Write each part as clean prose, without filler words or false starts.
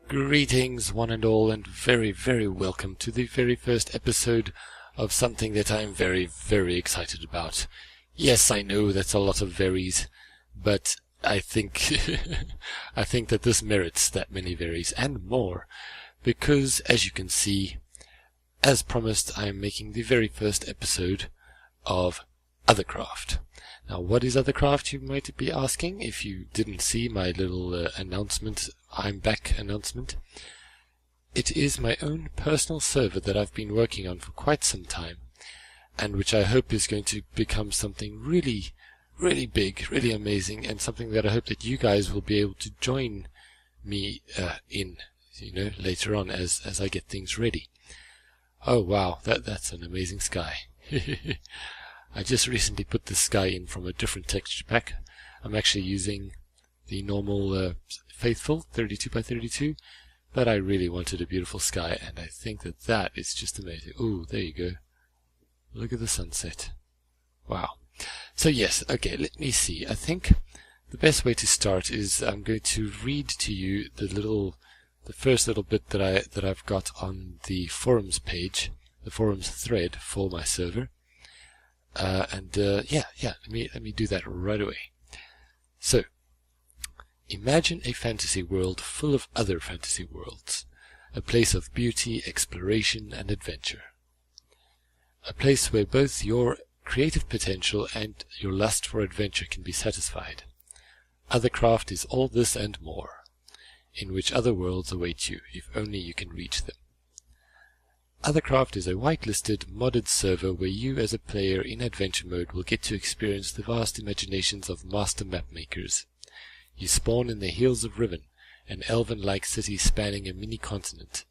Greetings one and all, and very, very welcome to the very first episode of something that I'm very, very excited about. Yes, I know that's a lot of veries, but I think I think that this merits that many veries and more, because as you can see, as promised, I am making the very first episode of Othercraft. Now, what is Othercraft, you might be asking, if you didn't see my little announcement, I'm back announcement. It is my own personal server that I've been working on for quite some time, and which I hope is going to become something really, really big, really amazing, and something that I hope that you guys will be able to join me in, later on as I get things ready. Oh wow, that's an amazing sky. I just recently put this sky in from a different texture pack. I'm actually using the normal faithful 32 by 32, but I really wanted a beautiful sky, and I think that is just amazing. Ooh, there you go. Look at the sunset. Wow. So yes, okay, let me see. I think the best way to start is I'm going to read to you the first little bit that I've got on the forums page, the forums thread for my server. Let me do that right away. So, imagine a fantasy world full of other fantasy worlds, a place of beauty, exploration, and adventure. A place where both your creative potential and your lust for adventure can be satisfied. Othercraft is all this and more, in which other worlds await you, if only you can reach them. Othercraft is a whitelisted, modded server where you as a player in adventure mode will get to experience the vast imaginations of master map makers. You spawn in the Hills of Riven, an elven-like city spanning a mini-continent.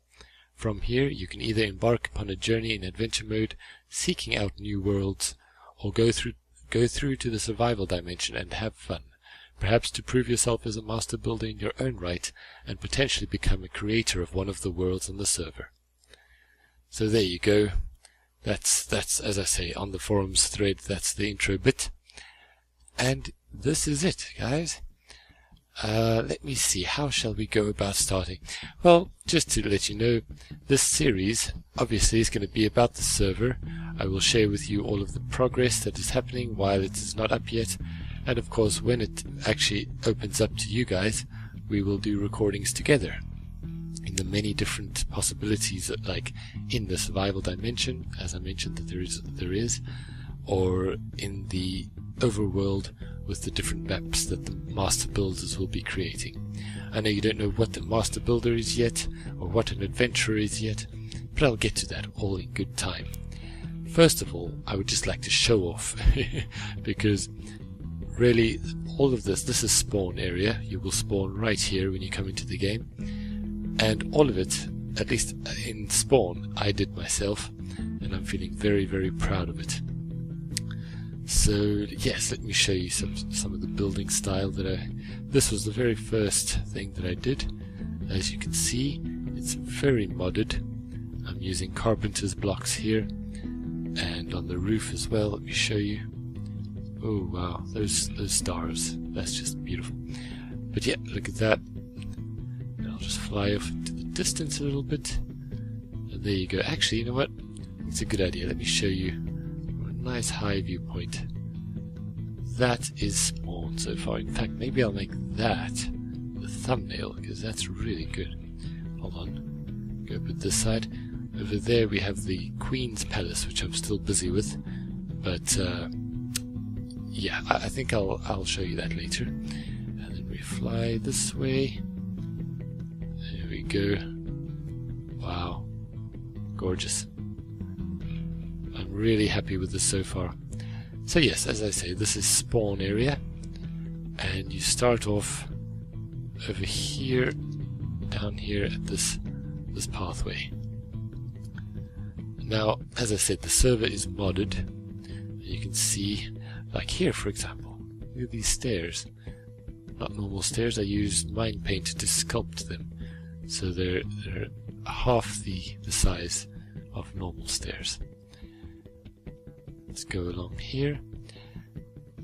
From here you can either embark upon a journey in adventure mode, seeking out new worlds, or go through to the survival dimension and have fun, perhaps to prove yourself as a master builder in your own right, and potentially become a creator of one of the worlds on the server. So there you go. That's as I say, on the forums thread, that's the intro bit. And this is it, guys. Let me see, how shall we go about starting? Well, just to let you know, this series obviously is going to be about the server. I will share with you all of the progress that is happening while it is not up yet. And of course, when it actually opens up to you guys, we will do recordings together in the many different possibilities, like in the survival dimension, as I mentioned that there is, or in the overworld with the different maps that the master builders will be creating. I know you don't know what the master builder is yet, or what an adventurer is yet, but I'll get to that all in good time. First of all, I would just like to show off, because really all of this is spawn area. You will spawn right here when you come into the game. And all of it, at least in spawn, I did myself, and I'm feeling very, very proud of it. So yes, let me show you some of the building style this was the very first thing that I did. As you can see, it's very modded. I'm using carpenter's blocks here, and on the roof as well. Let me show you. Oh wow, those stars, that's just beautiful. But yeah, look at that. I'll just fly off into the distance a little bit, and there you go. Actually, you know what? It's a good idea. Let me show you from a nice high viewpoint. That is spawn so far. In fact, maybe I'll make that the thumbnail, because that's really good. Hold on. Go put this side. Over there we have the Queen's Palace, which I'm still busy with, but yeah, I think I'll show you that later. And then we fly this way. There we go. Wow. Gorgeous. I'm really happy with this so far. So yes, as I say, this is spawn area. And you start off over here, down here at this pathway. Now, as I said, the server is modded. You can see, like here for example, look at these stairs. Not normal stairs, I used mine paint to sculpt them. So they're half the size of normal stairs. Let's go along here.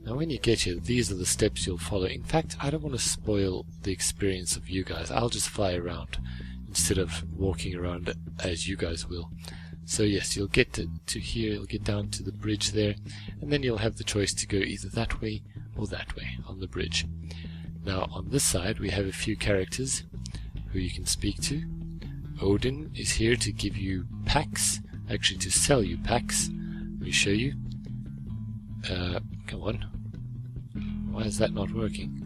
Now when you get here, these are the steps you'll follow. In fact, I don't want to spoil the experience of you guys. I'll just fly around instead of walking around as you guys will. So yes, you'll get to here, you'll get down to the bridge there, and then you'll have the choice to go either that way or that way on the bridge. Now on this side we have a few characters who you can speak to. Odin is here to give you packs, actually to sell you packs. Let me show you. Come on. Why is that not working?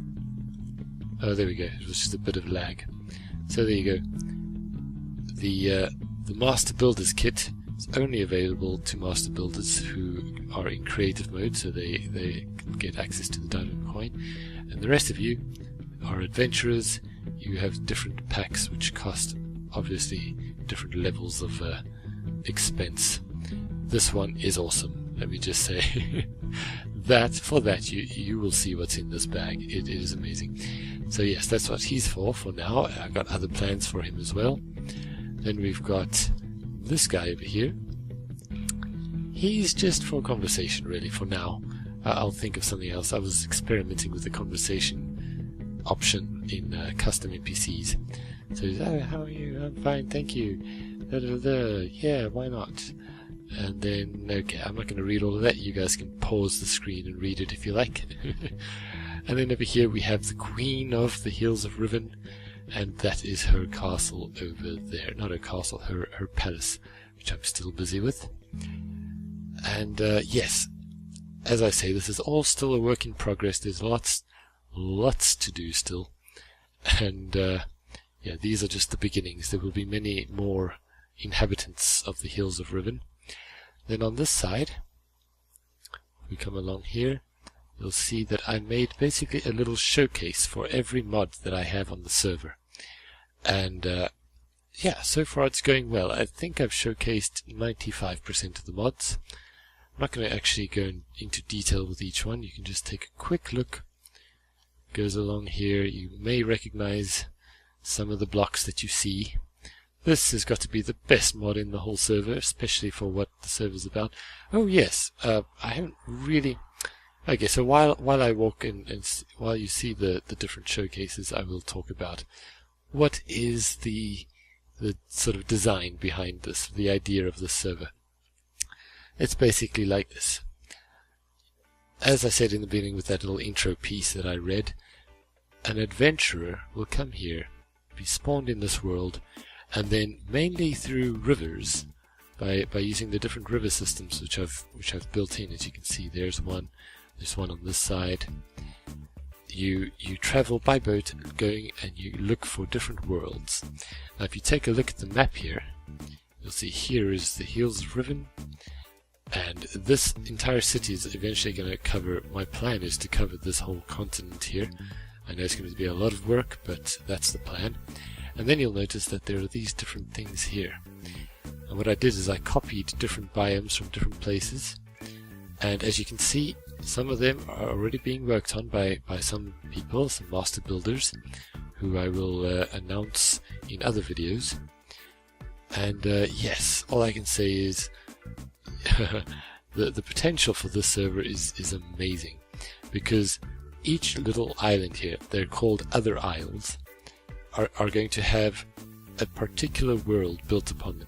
Oh, there we go. It was just a bit of lag. So there you go. The Master Builders kit is only available to Master Builders who are in creative mode, so they get access to the diamond coin. And the rest of you are adventurers. You have different packs which cost, obviously, different levels of expense. This one is awesome, let me just say. For that you will see what's in this bag. It is amazing. So yes, that's what he's for now. I've got other plans for him as well. Then we've got this guy over here. He's just for conversation really for now. I'll think of something else. I was experimenting with the conversation option in custom NPCs. So he's, oh, how are you? I'm fine, thank you. Da, da, da. Yeah, why not? And then, okay, I'm not going to read all of that. You guys can pause the screen and read it if you like. And then over here we have the Queen of the Hills of Riven, and that is her castle over there. Not her castle, her palace, which I'm still busy with. And yes, as I say, this is all still a work in progress. There's lots to do still. And yeah, these are just the beginnings. There will be many more inhabitants of the Hills of Riven. Then on this side, if we come along here, you'll see that I made basically a little showcase for every mod that I have on the server. And yeah, so far it's going well. I think I've showcased 95% of the mods. I'm not going to actually go into detail with each one. You can just take a quick look. It goes along here. You may recognize some of the blocks that you see. This has got to be the best mod in the whole server, especially for what the server's about. Oh yes, I haven't really... Okay, so while I walk in and while you see the different showcases, I will talk about what is the sort of design behind this, the idea of this server. It's basically like this. As I said in the beginning with that little intro piece that I read, an adventurer will come here, be spawned in this world, and then mainly through rivers, by using the different river systems which I've built in. As you can see, there's one on this side. You travel by boat, going and you look for different worlds. Now, if you take a look at the map here, you'll see here is the Hills of Riven, and this entire city is eventually going to cover. My plan is to cover this whole continent here. I know it's going to be a lot of work, but that's the plan. And then you'll notice that there are these different things here. And what I did is I copied different biomes from different places. And as you can see, some of them are already being worked on by some people, some master builders, who I will announce in other videos. And yes, all I can say is the potential for this server is amazing. Because each little island here, they're called Other Isles, are going to have a particular world built upon them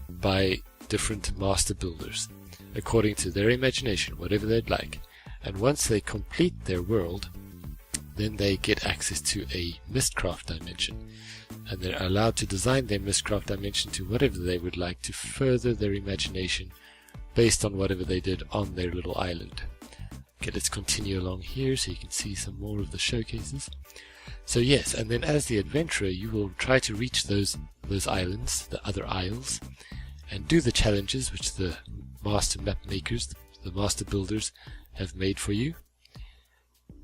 by different master builders, according to their imagination, whatever they'd like. And once they complete their world, then they get access to a Mistcraft dimension, and they're allowed to design their Mistcraft dimension to whatever they would like to further their imagination based on whatever they did on their little island. Okay, let's continue along here so you can see some more of the showcases. So yes, and then as the adventurer, you will try to reach those islands, the Other Isles, and do the challenges which the master map makers, the master builders, have made for you.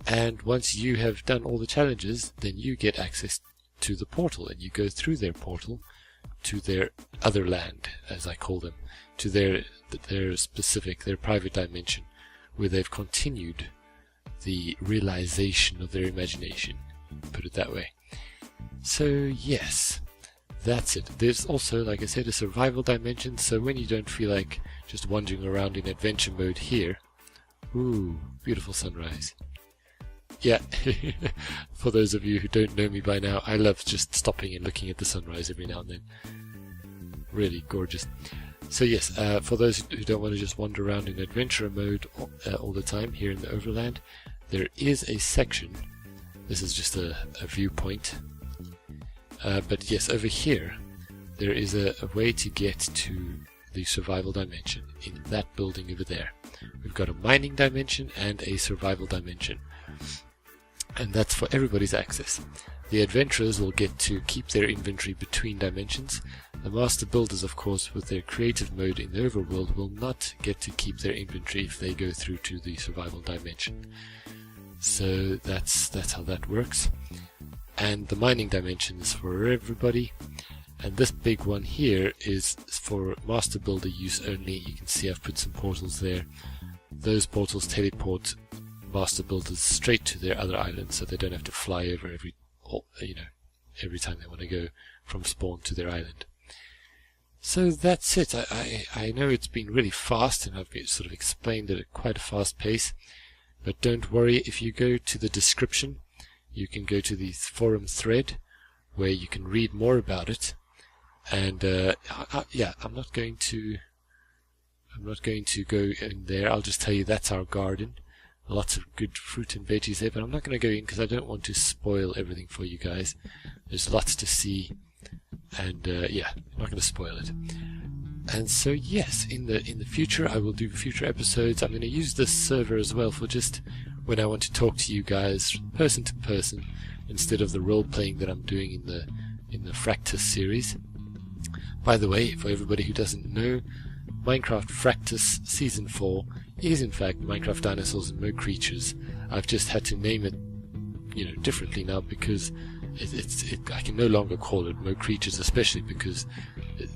And once you have done all the challenges, then you get access to the portal, and you go through their portal to their other land, as I call them, to their specific, their private dimension, where they've continued the realization of their imagination, put it that way. So yes, that's it. There's also, like I said, a survival dimension, so when you don't feel like just wandering around in adventure mode here, Ooh, beautiful sunrise. Yeah, for those of you who don't know me by now, I love just stopping and looking at the sunrise every now and then. Really gorgeous. So yes, for those who don't want to just wander around in adventure mode all the time here in the Overland, there is a section. This is just a viewpoint. But yes, over here, there is a way to get to the survival dimension in that building over there. We've got a mining dimension and a survival dimension. And that's for everybody's access. The adventurers will get to keep their inventory between dimensions. The master builders, of course, with their creative mode in the overworld, will not get to keep their inventory if they go through to the survival dimension. So that's how that works. And the mining dimension is for everybody. And this big one here is for master builder use only. You can see I've put some portals there. Those portals teleport master builders straight to their other islands, so they don't have to fly over every time they want to go from spawn to their island. So that's it. I know it's been really fast, and I've sort of explained it at quite a fast pace, but don't worry. If you go to the description, you can go to the forum thread where you can read more about it. And yeah, I'm not going to go in there. I'll just tell you that's our garden. Lots of good fruit and veggies there, but I'm not going to go in because I don't want to spoil everything for you guys. There's lots to see, and yeah, I'm not going to spoil it. And so yes, in the future I will do future episodes. I'm going to use this server as well for just when I want to talk to you guys person to person, instead of the role playing that I'm doing in the Fractus series. By the way, for everybody who doesn't know, Minecraft Fractus Season 4 is in fact Minecraft Dinosaurs and Mo Creatures. I've just had to name it, differently now because I can no longer call it Mo Creatures, especially because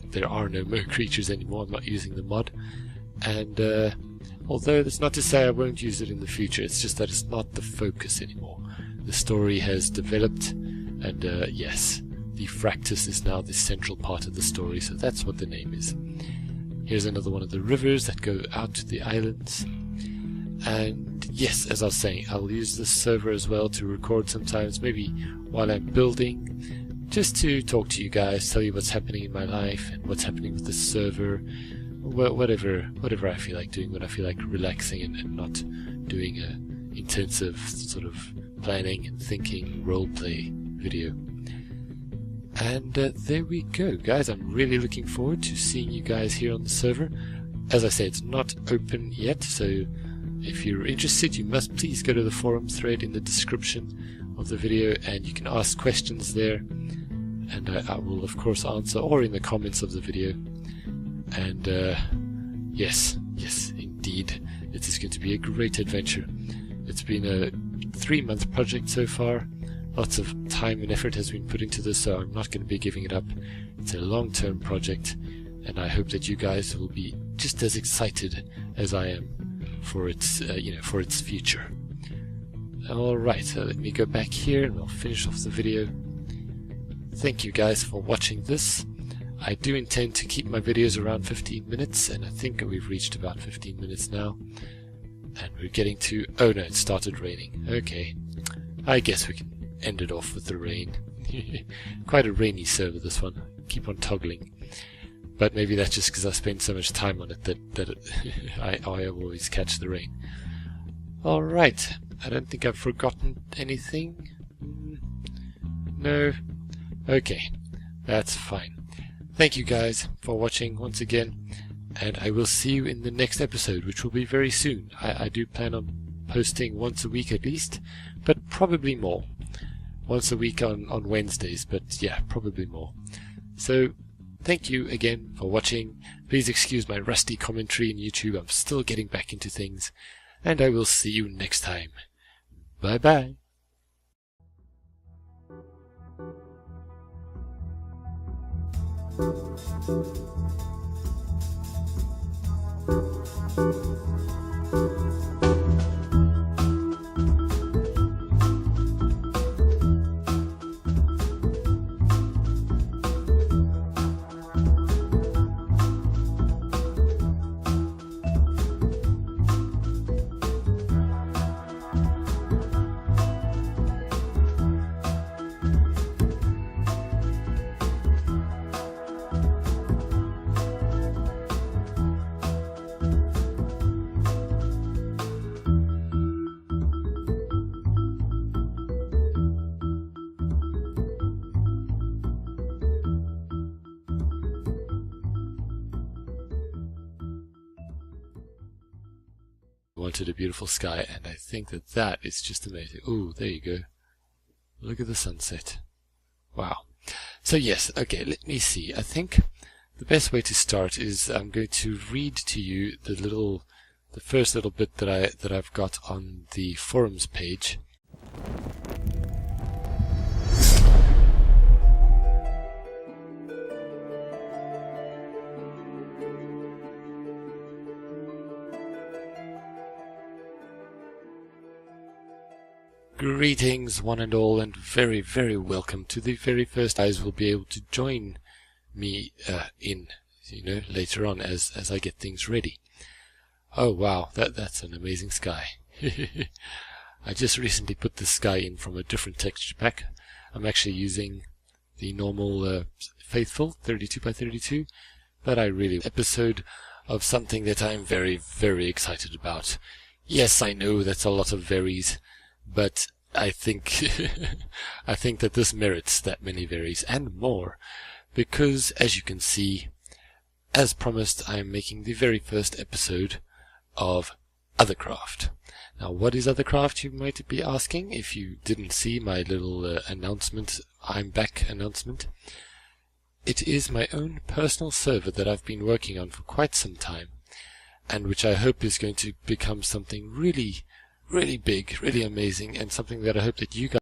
there are no Mo Creatures anymore. I'm not using the mod, and although that's not to say I won't use it in the future, it's just that it's not the focus anymore. The story has developed, and yes, the Fractus is now the central part of the story, so that's what the name is. Here's another one of the rivers that go out to the islands. And yes, as I was saying, I'll use this server as well to record sometimes, maybe while I'm building, just to talk to you guys, tell you what's happening in my life and what's happening with the server, whatever I feel like doing, when I feel like relaxing and not doing a intensive sort of planning and thinking roleplay video. And there we go, guys. I'm really looking forward to seeing you guys here on the server. As I say, it's not open yet, so if you're interested, you must please go to the forum thread in the description of the video, and you can ask questions there, and I will of course answer, or in the comments of the video. And yes, indeed, it is going to be a great adventure. It's been a 3-month project so far. Lots of time and effort has been put into this, so I'm not going to be giving it up. It's a long-term project, and I hope that you guys will be just as excited as I am for its, for its future. All right, so let me go back here, and I'll finish off the video. Thank you guys for watching this. I do intend to keep my videos around 15 minutes, and I think we've reached about 15 minutes now. And we're getting to... oh no, it started raining. Okay, I guess we can end it off with the rain. Quite a rainy server, this one. Keep on toggling. But maybe that's just because I spend so much time on it that I always catch the rain. Alright, I don't think I've forgotten anything. No? Okay, that's fine. Thank you guys for watching once again, and I will see you in the next episode, which will be very soon. I do plan on posting once a week at least, but probably more. Once a week on Wednesdays, but yeah, probably more. So, thank you again for watching. Please excuse my rusty commentary in YouTube. I'm still getting back into things, and I will see you next time. Bye bye. wanted a beautiful sky, and I think that that is just amazing. Ooh, there you go. Look at the sunset. Wow. So yes, okay, let me see. I think the best way to start is I'm going to read to you the first little bit that I've got on the forums page. Greetings one and all, and very, very welcome to the very first guys will be able to join me later on as I get things ready. Oh wow, that's an amazing sky. I just recently put this sky in from a different texture pack. I'm actually using the normal faithful 32 by 32, but I really episode of something that I'm very, very excited about. Yes, I know that's a lot of berries, but I think I think that this merits that many berries and more, because as you can see, as promised, I am making the very first episode of Othercraft. Now, what is Othercraft, you might be asking, if you didn't see my little announcement, I'm back announcement. It is my own personal server that I've been working on for quite some time, and which I hope is going to become something really, really big, really amazing, and something that I hope that you guys